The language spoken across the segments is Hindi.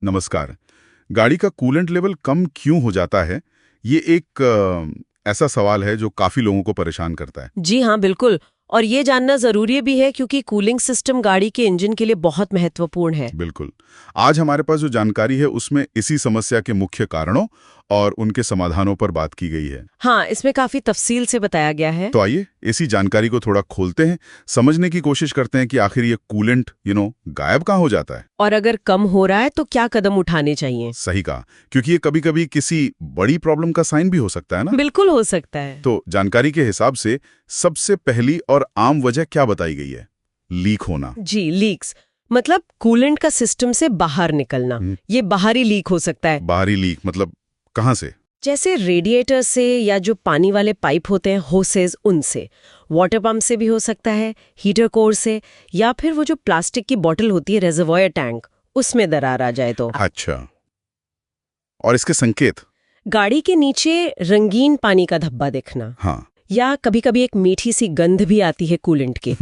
नमस्कार। गाड़ी का कूलेंट लेवल कम क्यों हो जाता है? ये एक ऐसा सवाल है जो काफी लोगों को परेशान करता है। जी हाँ, बिल्कुल। और ये जानना जरूरी भी है क्योंकि कूलिंग सिस्टम गाड़ी के इंजन के लिए बहुत महत्वपूर्ण है। बिल्कुल। आज हमारे पास जो जानकारी है उसमें इसी समस्या के मुख्य कारणों और उनके समाधानों पर बात की गई है। हाँ, इसमें काफी तफसील से बताया गया है। तो आइए इसी जानकारी को थोड़ा खोलते हैं, समझने की कोशिश करते हैं कि आखिर ये कूलेंट गायब कहाँ हो जाता है। और अगर कम हो रहा है तो क्या कदम उठाने चाहिए? सही कहा, क्योंकि ये कभी-कभी किसी बड़ी प्रॉब्लम का साइन भी हो सकता है ना। बिल्कुल हो सकता है। तो जानकारी के हिसाब से सबसे पहली और आम वजह क्या बताई गई है? लीक होना। जी, लीक्स मतलब कूलेंट का सिस्टम से बाहर निकलना। ये बाहरी लीक हो सकता है। बाहरी लीक मतलब कहाँ से? जैसे रेडिएटर से या जो पानी वाले पाइप होते हैं होसेस, उनसे। वाटर पंप से भी हो सकता है, हीटर कोर से, या फिर वो जो प्लास्टिक की बोतल होती है रेजर्वॉयर टैंक, उसमें दरार आ जाए तो। अच्छा, और इसके संकेत? गाड़ी के नीचे रंगीन पानी का धब्बा दिखना, हाँ। या कभी-कभी एक मीठी सी गंध भी आती है कूलेंट की।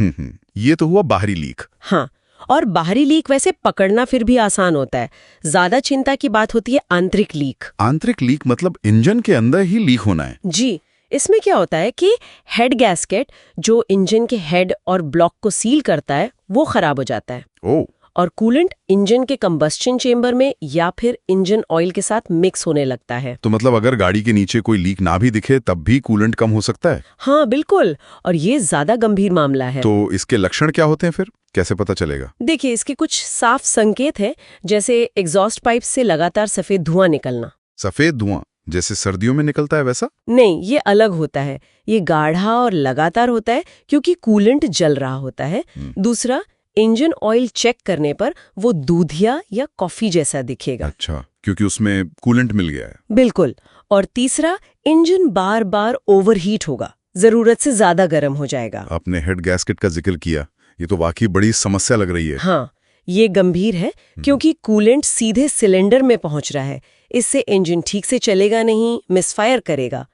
ये तो हुआ बाहरी लीक। हाँ, और बाहरी लीक वैसे पकड़ना फिर भी आसान होता है। ज्यादा चिंता की बात होती है आंतरिक लीक। आंतरिक लीक मतलब इंजन के अंदर ही लीक होना है? जी, इसमें क्या होता है कि हेड गैस्केट जो इंजन के हेड और ब्लॉक को सील करता है वो खराब हो जाता है। ओह। और कूलेंट इंजन के कंबस्शन चेंबर में या फिर इंजन ऑयल के साथ मिक्स होने लगता है। तो मतलब अगर गाड़ी के नीचे कोई लीक ना भी दिखे तब भी कूलेंट कम हो सकता है? हाँ, बिल्कुल। और ये ज्यादा गंभीर मामला है। तो इसके लक्षण क्या होते हैं फिर? कैसे पता चलेगा? देखिए, इसके कुछ साफ संकेत है, जैसे एग्जॉस्ट पाइप से लगातार सफेद धुआं निकलना। सफेद धुआं जैसे सर्दियों में निकलता है वैसा? नहीं, ये अलग होता है। ये गाढ़ा और लगातार होता है क्योंकि कूलेंट जल रहा होता है। दूसरा, इंजन ऑयल चेक करने पर वो दूधिया या कॉफी जैसा दिखेगा। अच्छा, क्योंकि उसमें कूलेंट मिल गया है। बिल्कुल। और तीसरा, इंजन बार बार ओवरहीट होगा, जरूरत से ज्यादा गर्म हो जाएगा। आपने हेड गैस्केट का जिक्र किया, ये तो वाकई बड़ी समस्या लग रही है। हाँ, ये गंभीर है क्योंकि कूलेंट सीधे सिलेंडर में पहुंच रहा है। इससे इंजन ठीक से चलेगा नहीं, मिसफायर करेगा।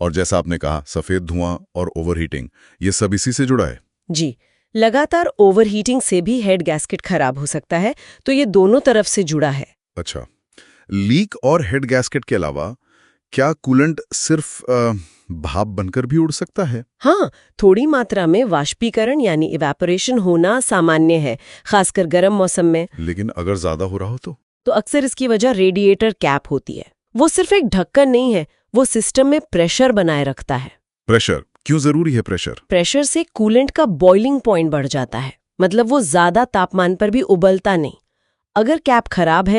और जैसा आपने कहा, सफेद धुआं और ओवरहीटिंग, ये सब इसी से जुड़ा है? जी, लगातार ओवरहीटिंग से भी हेड गैस्केट खराब हो सकता है, तो ये दोनों तरफ से जुड़ा है। अच्छा, लीक और हेड गैस्केट के अलावा क्या कूलेंट सिर्फ भाप बनकर भी उड़ सकता है? हाँ, थोड़ी मात्रा में वाष्पीकरण यानी इवेपोरेशन होना सामान्य है, खासकर गर्म मौसम में। लेकिन अगर ज्यादा हो रहा हो तो अक्सर इसकी वजह रेडिएटर कैप होती है। वो सिर्फ एक ढक्कन नहीं है, वो सिस्टम में प्रेशर बनाए रखता है। प्रेशर क्यों जरूरी है? प्रेशर से कूलेंट का बॉइलिंग पॉइंट बढ़ जाता है, मतलब वो ज्यादा तापमान पर भी उबलता नहीं। अगर कैप खराब है